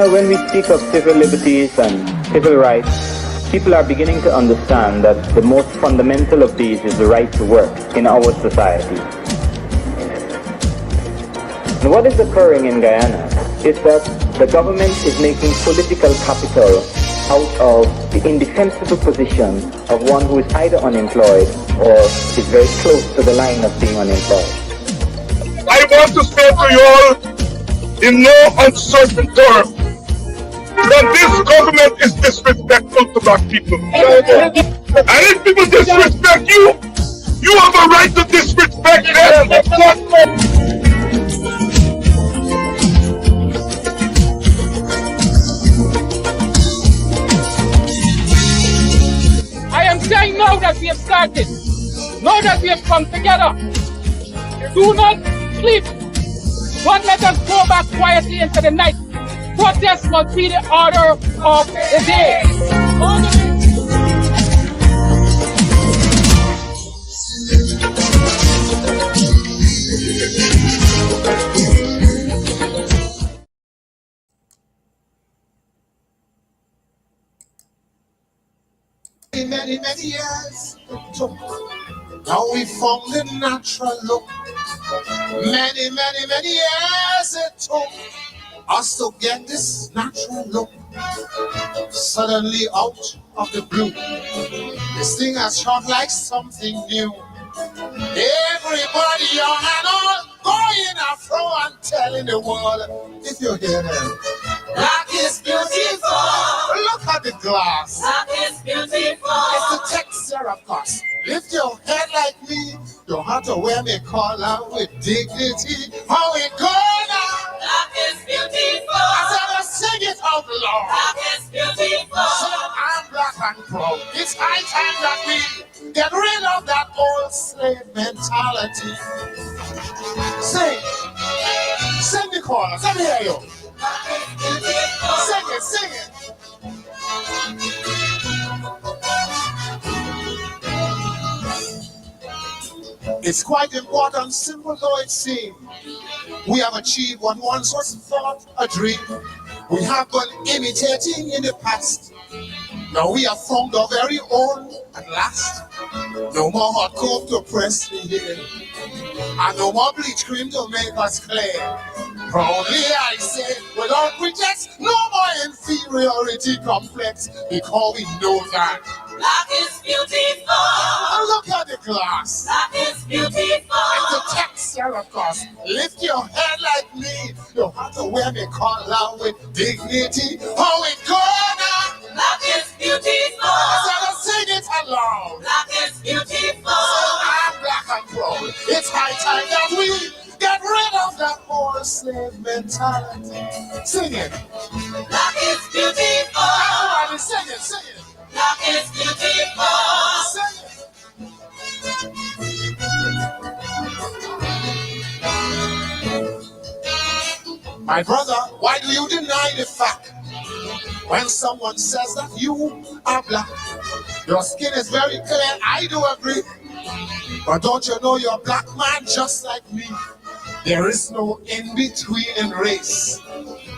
When we speak of civil liberties and civil rights, people are beginning to understand that the most fundamental of these is the right to work in our society. And what is occurring in Guyana is that the government is making political capital out of the indefensible position of one who is either unemployed or is very close to the line of being unemployed. I want to say to you all in no uncertain terms that this government is disrespectful to black people. And if people disrespect you, you have a right to disrespect them. I am saying now that we have started, now that we have come together, do not sleep. Don't let us go back quietly into the night. Protest must be the order of the day. Many years it took. Now we found the natural look. Many years it took us to get this natural look. Suddenly out of the blue, this thing has shot like something new. Everybody young and old going afro and telling the world, if you hear them, black is beautiful. Look at the glass. Black is beautiful. It's the texture, of course. Lift your head like me. Don't have to wear me collar with dignity. How it go now? Black is beautiful. I said, sing it out loud. Black is beautiful. So I'm black and proud. It's high time that we get rid of that old slave mentality. Sing the chorus. Let me hear you. Sing it. It's quite important, simple though it seems. We have achieved what once was thought a dream. We have been imitating in the past. Now we have found our very own at last. No more hot coke to press the hair, and no more bleach cream to make us clear. Proudly I say, without pretext, no more inferiority complex, because we know that black is beautiful. Look at the glass. Black is beautiful. It's the texture, of course. Lift your head like me. You have to wear me collar with dignity. How it go now? Black is beautiful. So sing it along. Black is beautiful. So I'm black and proud. It's high time that we get rid of that old slave mentality. Sing it. Black is beautiful. Everybody sing it. Black is beautiful. Sing it. My brother, why do you deny the fact? When someone says that you are black, your skin is very clear, I do agree. But don't you know you're a black man just like me? There is no in-between in race.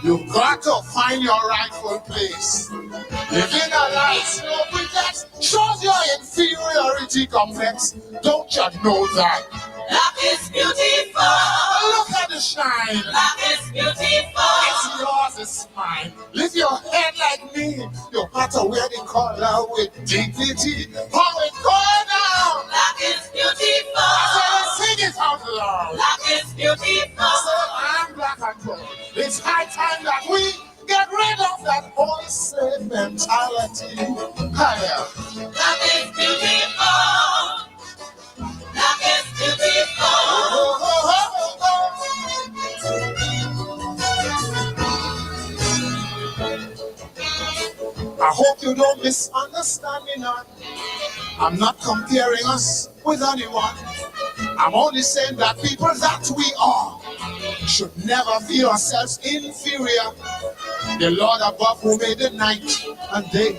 You've got to find your rightful place. Living a life no pretext shows your inferiority complex. Don't you know that? Black is beautiful. Look at the shine. Black is beautiful. It's yours, it's mine. Lift your head like me. You have to wear the collar with dignity. How it go down? Black is beautiful. I said, sing it out loud. Black is beautiful. So I'm black and proud. It's high time that we get rid of that old slave mentality. Higher. Black is beautiful. Black is beautiful. I hope you don't misunderstand me now. I'm not comparing us with anyone. I'm only saying that people that we are should never feel ourselves inferior. The Lord above who made the night and day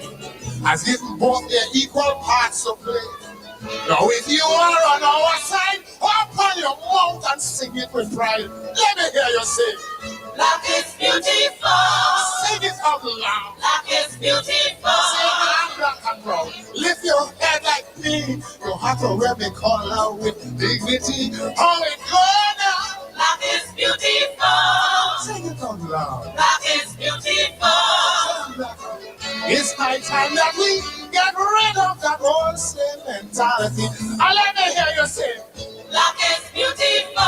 has given both their equal parts to play. Now if you are on our side, open your mouth and sing it with pride. Let me hear you sing. Black is beautiful. Sing it out loud. Black is beautiful. Say I'm black and proud. Lift your head like me. You have to wear me collar with dignity. Oh, it go now. Black is beautiful. Sing it out loud. Black is beautiful. It's high time that we get rid of that old slave mentality. And let me hear you say, black is beautiful.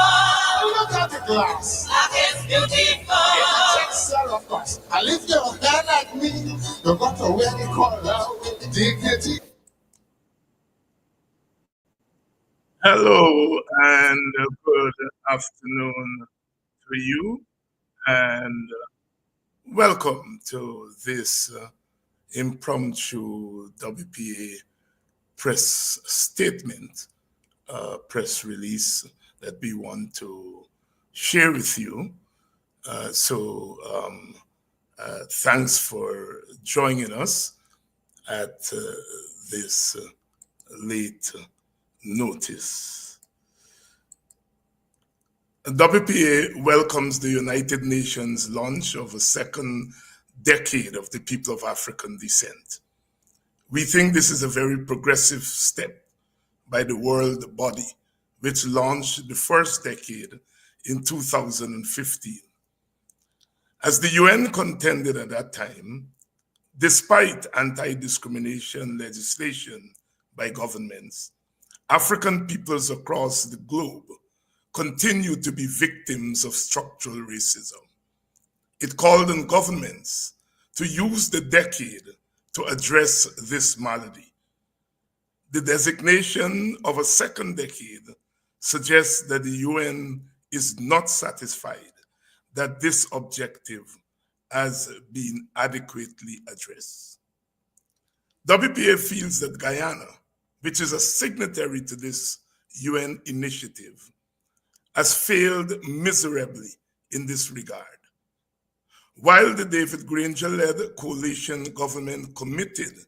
Look at the glass. Black is beautiful. It's a texture of us. And lift your head like me. You got to wear the collar with dignity. Hello and good afternoon to you, and welcome to this impromptu WPA press statement, press release that we want to share with you. Thanks for joining us at this late notice. WPA welcomes the United Nations launch of a second decade of the people of African descent. We think this is a very progressive step by the world body, which launched the first decade in 2015. As the UN contended at that time, despite anti-discrimination legislation by governments, African peoples across the globe continue to be victims of structural racism. It called on governments to use the decade to address this malady. The designation of a second decade suggests that the UN is not satisfied that this objective has been adequately addressed. WPA feels that Guyana, which is a signatory to this UN initiative, has failed miserably in this regard. While the David Granger-led coalition government committed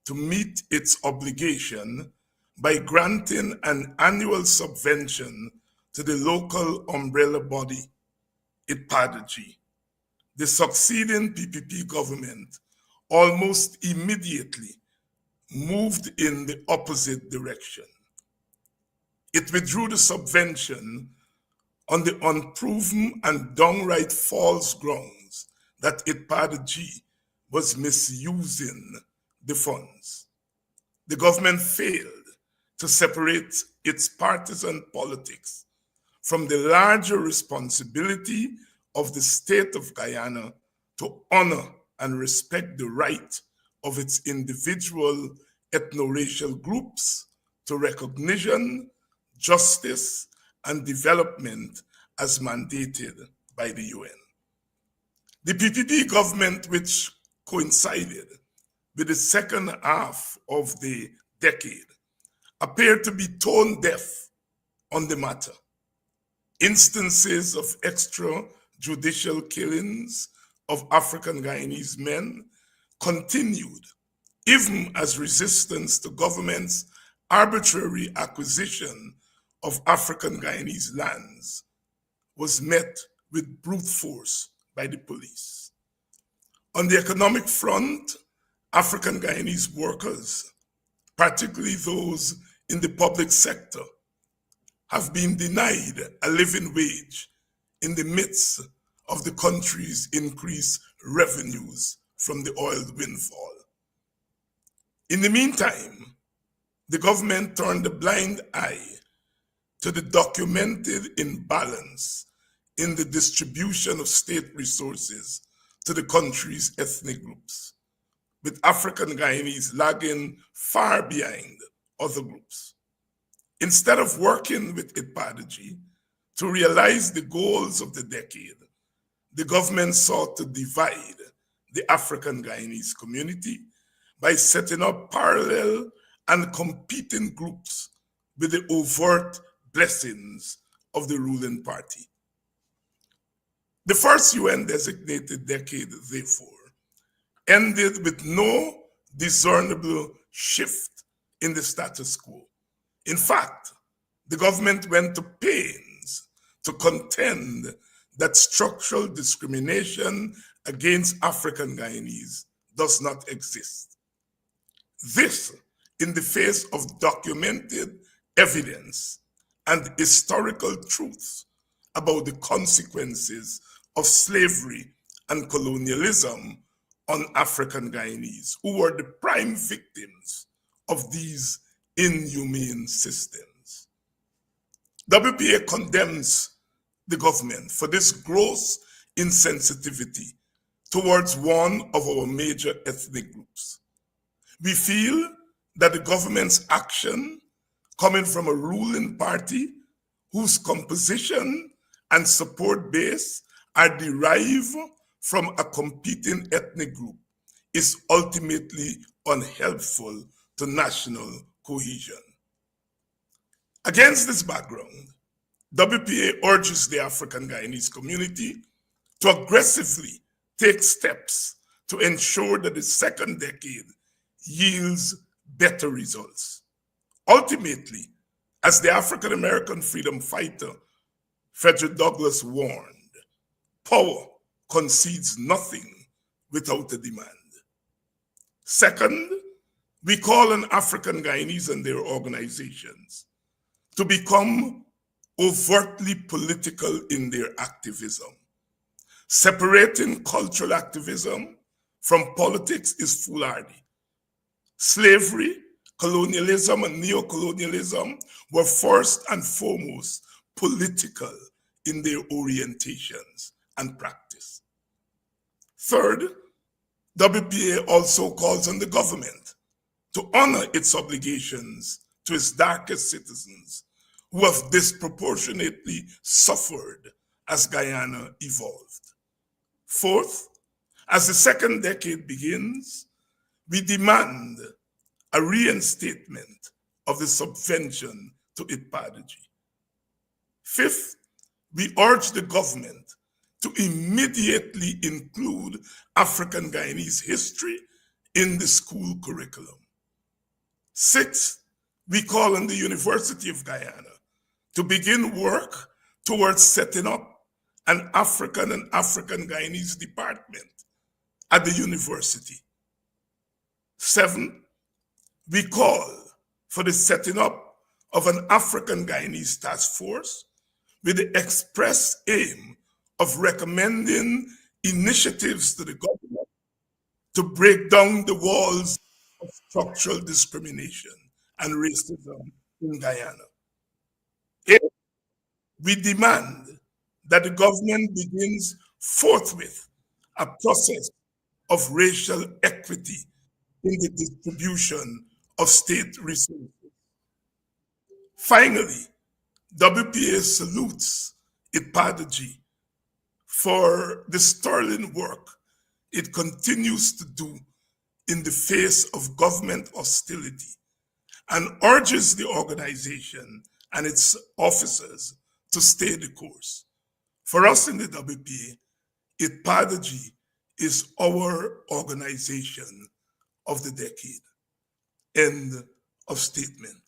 to meet its obligation by granting an annual subvention to the local umbrella body, IPADG, the succeeding PPP government almost immediately moved in the opposite direction. It withdrew the subvention on the unproven and downright false grounds that IPADG was misusing the funds. The government failed to separate its partisan politics from the larger responsibility of the state of Guyana to honor and respect the right of its individual ethno-racial groups to recognition, justice, and development as mandated by the UN. The PPP government, which coincided with the second half of the decade, appeared to be tone deaf on the matter. Instances of extrajudicial killings of African Guyanese men continued, even as resistance to government's arbitrary acquisition of African Guyanese lands was met with brute force by the police. On the economic front, African Guyanese workers, particularly those in the public sector, have been denied a living wage in the midst of the country's increased revenues from the oil windfall. In the meantime, the government turned a blind eye to the documented imbalance in the distribution of state resources to the country's ethnic groups, with African Guyanese lagging far behind other groups. Instead of working with IPADG to realize the goals of the decade, the government sought to divide the African Guyanese community by setting up parallel and competing groups with the overt blessings of the ruling party. The first UN-designated decade, therefore, ended with no discernible shift in the status quo, In fact, the government went to pains to contend that structural discrimination against African Guyanese does not exist. This in the face of documented evidence and historical truths about the consequences of slavery and colonialism on African Guyanese, who were the prime victims of these inhumane systems. WPA condemns the government for this gross insensitivity towards one of our major ethnic groups. We feel that the government's action, coming from a ruling party whose composition and support base are derived from a competing ethnic group, is ultimately unhelpful to national cohesion. Against this background, WPA urges the African Guyanese community to aggressively take steps to ensure that the second decade yields better results. Ultimately, as the African American freedom fighter Frederick Douglass warned, power concedes nothing without a demand. Second, we call on African Guyanese and their organizations to become overtly political in their activism. Separating cultural activism from politics is foolhardy. Slavery, colonialism, and neocolonialism were first and foremost political in their orientations and practice. Third, WPA also calls on the government to honor its obligations to its darkest citizens who have disproportionately suffered as Guyana evolved. Fourth, as the second decade begins, we demand a reinstatement of the subvention to IPADG. Fifth, we urge the government to immediately include African Guyanese history in the school curriculum. Sixth, we call on the University of Guyana to begin work towards setting up an African and African Guyanese department at the university. Seven, we call for the setting up of an African Guyanese task force with the express aim of recommending initiatives to the government to break down the walls of structural discrimination and racism in Guyana. Eight, we demand that the government begins forthwith a process of racial equity in the distribution of state resources. Finally, WPA salutes IPADG for the sterling work it continues to do in the face of government hostility and urges the organization and its officers to stay the course. For us in the WPA, IPADG is our organization of the decade. End of statement.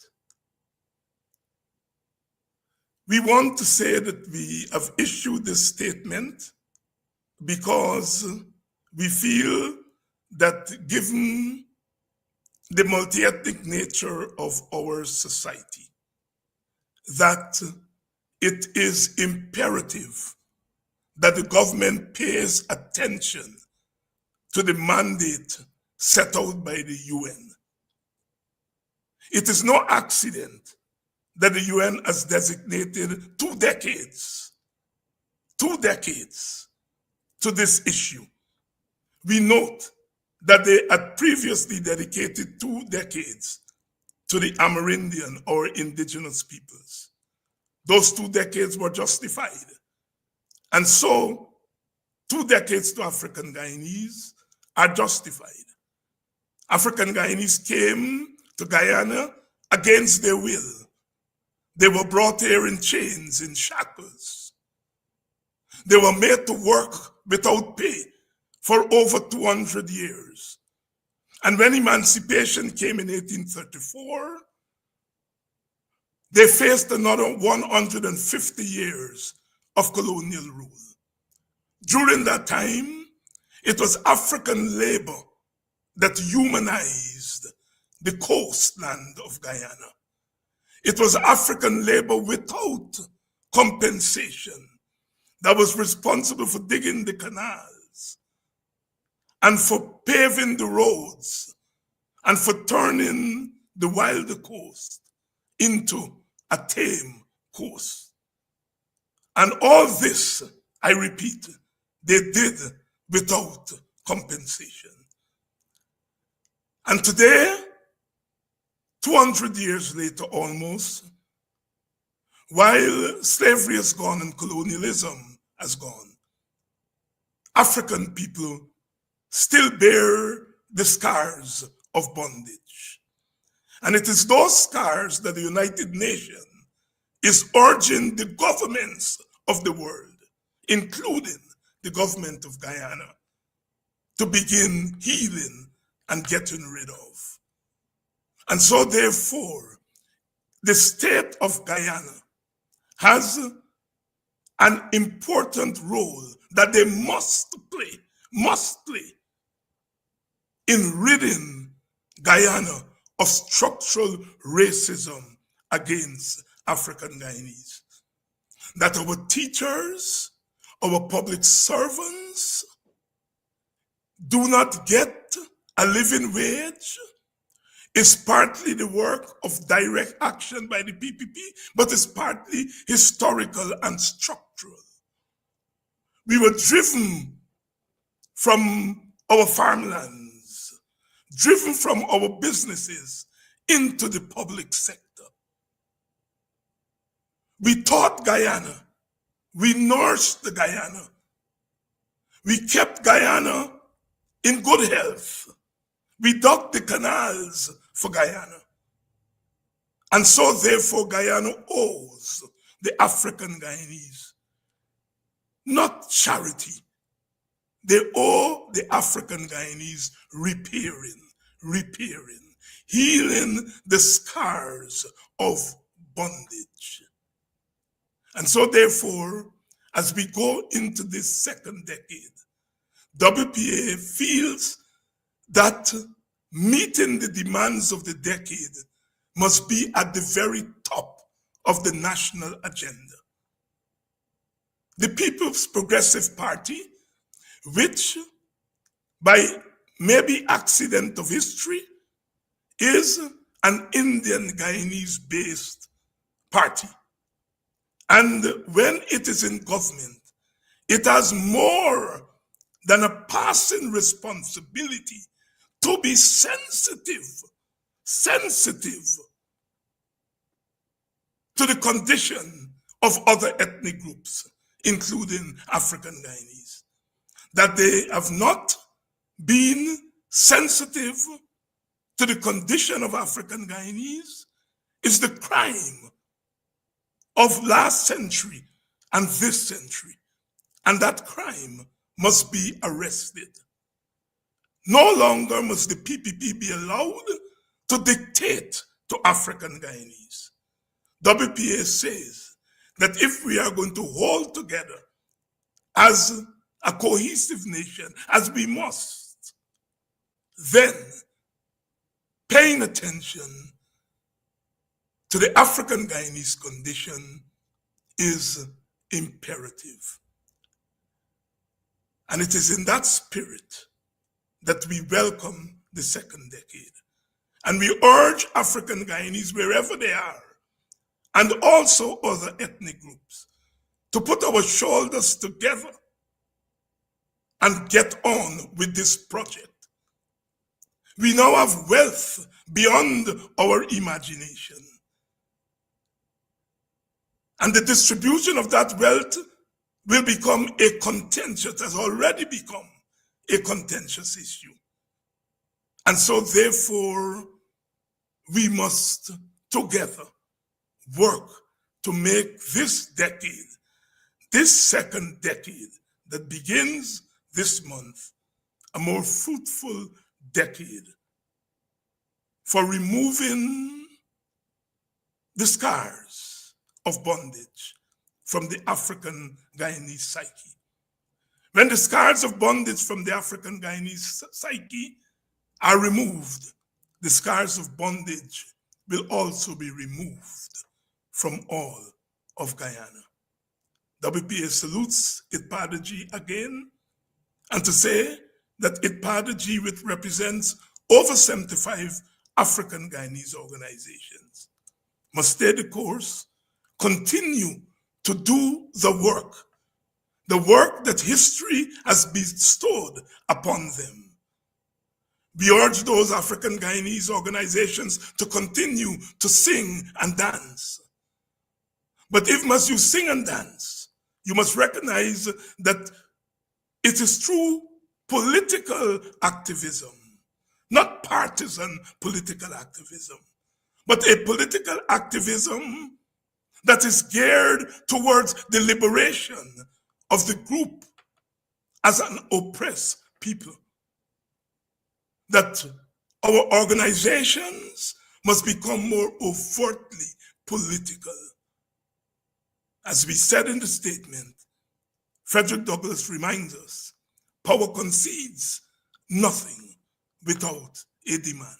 We want to say that we have issued this statement because we feel that given the multi-ethnic nature of our society, that it is imperative that the government pays attention to the mandate set out by the UN. It is no accident that the UN has designated 2 decades to this issue. We note that they had previously dedicated 2 decades to the Amerindian or indigenous peoples. Those 2 decades were justified. And so 2 decades to African Guyanese are justified. African Guyanese came to Guyana against their will. They were brought here in chains, in shackles. They were made to work without pay for over 200 years. And when emancipation came in 1834, They faced another 150 years of colonial rule. During that time, it was African labor that humanized the coastland of Guyana. It was African labor without compensation that was responsible for digging the canals and for paving the roads and for turning the wild coast into a tame coast. And all this, I repeat, they did without compensation. And today, 200 years later almost, while slavery has gone and colonialism has gone, African people still bear the scars of bondage. And it is those scars that the United Nations is urging the governments of the world, including the government of Guyana, to begin healing and getting rid of. And so therefore, the state of Guyana has an important role that they must play in ridding Guyana of structural racism against African Guyanese. That our teachers, our public servants do not get a living wage is partly the work of direct action by the PPP, but is partly historical and structural. We were driven from our farmlands, driven from our businesses into the public sector. We taught Guyana, we nourished the Guyana, we kept Guyana in good health. We dug the canals for Guyana. And so therefore Guyana owes the African Guyanese not charity. They owe the African Guyanese repairing, healing the scars of bondage. And so therefore, as we go into this second decade, WPA feels that meeting the demands of the decade must be at the very top of the national agenda. The People's Progressive Party, which by maybe accident of history is an Indian Guyanese-based party. And when it is in government, it has more than a passing responsibility to be sensitive to the condition of other ethnic groups, including African Guyanese. That they have not been sensitive to the condition of African Guyanese is the crime of last century and this century. And that crime must be arrested. No longer must the PPP be allowed to dictate to African Guyanese. WPA says that if we are going to hold together as a cohesive nation, as we must, then paying attention to the African Guyanese condition is imperative. And it is in that spirit that we welcome the second decade. And we urge African Guyanese, wherever they are, and also other ethnic groups, to put our shoulders together and get on with this project. We now have wealth beyond our imagination. And the distribution of that wealth will become a contentious, has already become a contentious issue. And so therefore, we must together work to make this decade, this second decade that begins this month, a more fruitful decade for removing the scars of bondage from the African Guyanese psyche. When the scars of bondage from the African Guyanese psyche are removed, the scars of bondage will also be removed from all of Guyana. WPA salutes ITPADG again, and to say that ITPADG, which represents over 75 African Guyanese organizations, must stay the course, continue to do the work that history has bestowed upon them. We urge those African Guyanese organizations to continue to sing and dance. But if must you sing and dance, you must recognize that it is true political activism, not partisan political activism, but a political activism that is geared towards the liberation of the group as an oppressed people. That our organizations must become more overtly political. As we said in the statement, Frederick Douglass reminds us, power concedes nothing without a demand.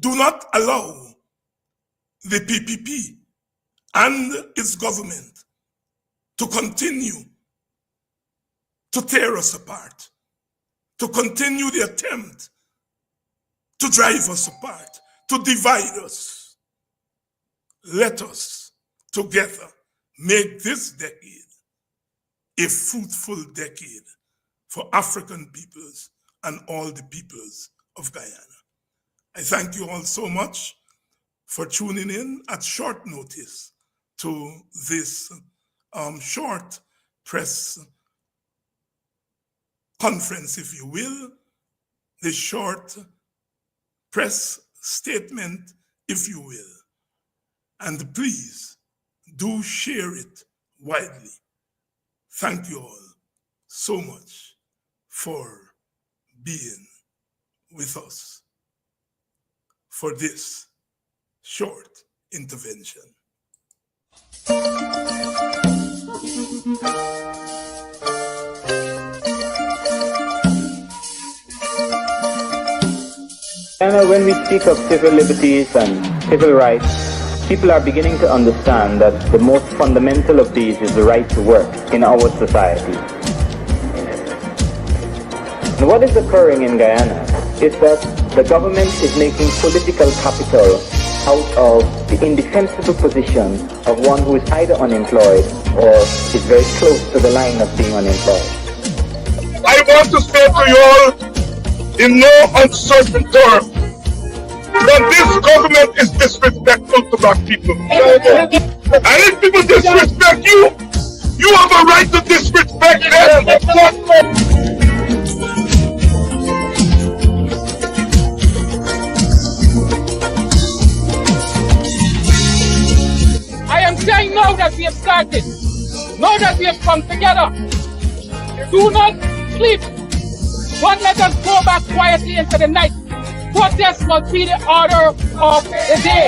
Do not allow the PPP and its government to continue to tear us apart, to continue the attempt to drive us apart, to divide us. Let us together make this decade a fruitful decade for African peoples and all the peoples of Guyana. I thank you all so much for tuning in at short notice to this short press conference, if you will, this short press statement, if you will. And please do share it widely. Thank you all so much for being with us for this short intervention. When we speak of civil liberties and civil rights, people are beginning to understand that the most fundamental of these is the right to work in our society. And what is occurring in Guyana is that the government is making political capital out of the indefensible position of one who is either unemployed or is very close to the line of being unemployed. I want to say to you all, in no uncertain terms, that this government is disrespectful to black people. And if people disrespect you, you have a right to disrespect them. I am saying now that we have started, now that we have come together, do not sleep. Don't let us go back quietly into the night. Protest must be the order of the day.